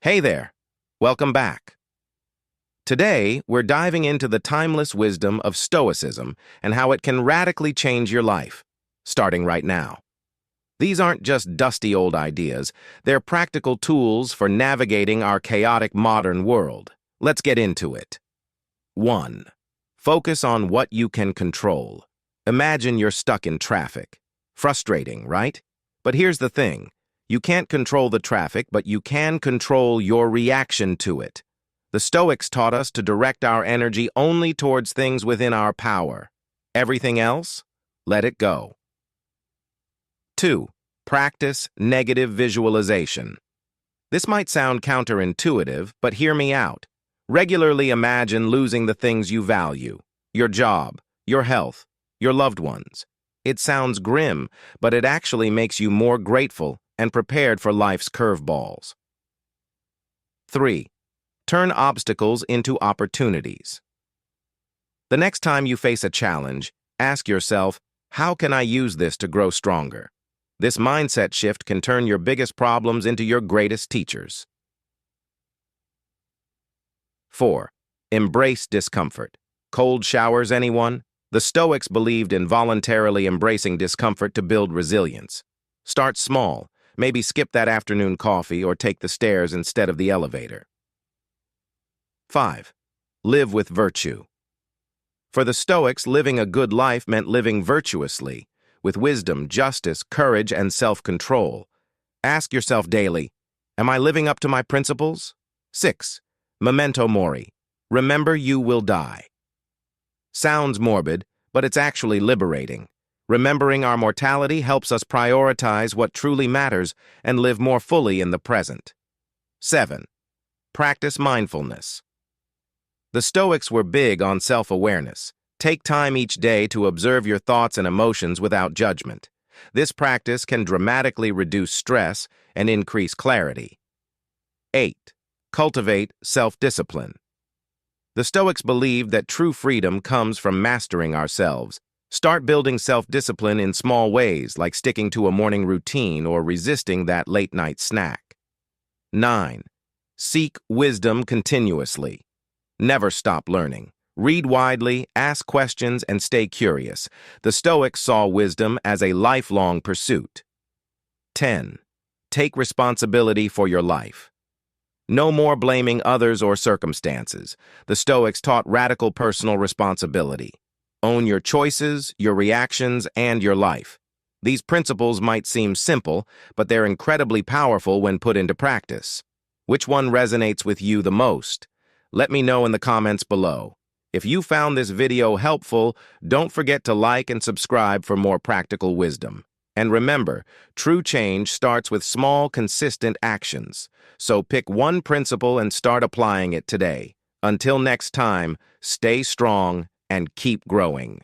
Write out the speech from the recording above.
Hey there, welcome back. Today, we're diving into the timeless wisdom of Stoicism and how it can radically change your life, starting right now. These aren't just dusty old ideas, they're practical tools for navigating our chaotic modern world. Let's get into it. 1. Focus on what you can control. Imagine you're stuck in traffic. Frustrating, right? But here's the thing. You can't control the traffic, but you can control your reaction to it. The Stoics taught us to direct our energy only towards things within our power. Everything else, let it go. 2. Practice negative visualization. This might sound counterintuitive, but hear me out. Regularly imagine losing the things you value, your job, your health, your loved ones. It sounds grim, but it actually makes you more grateful and prepared for life's curveballs. 3. Turn obstacles into opportunities. The next time you face a challenge, ask yourself, how can I use this to grow stronger? This mindset shift can turn your biggest problems into your greatest teachers. 4. Embrace discomfort. Cold showers, anyone? The Stoics believed in voluntarily embracing discomfort to build resilience. Start small. Maybe skip that afternoon coffee or take the stairs instead of the elevator. 5. Live with virtue. For the Stoics, living a good life meant living virtuously, with wisdom, justice, courage, and self-control. Ask yourself daily, am I living up to my principles? 6. Memento mori. Remember you will die. Sounds morbid, but it's actually liberating. Remembering our mortality helps us prioritize what truly matters and live more fully in the present. 7. Practice mindfulness. The Stoics were big on self-awareness. Take time each day to observe your thoughts and emotions without judgment. This practice can dramatically reduce stress and increase clarity. 8. Cultivate self-discipline. The Stoics believed that true freedom comes from mastering ourselves. Start building self-discipline in small ways, like sticking to a morning routine or resisting that late-night snack. 9. Seek wisdom continuously. Never stop learning. Read widely, ask questions, and stay curious. The Stoics saw wisdom as a lifelong pursuit. 10. Take responsibility for your life. No more blaming others or circumstances. The Stoics taught radical personal responsibility. Own your choices, your reactions, and your life. These principles might seem simple, but they're incredibly powerful when put into practice. Which one resonates with you the most? Let me know in the comments below. If you found this video helpful, don't forget to like and subscribe for more practical wisdom. And remember, true change starts with small, consistent actions. So pick one principle and start applying it today. Until next time, stay strong and keep growing.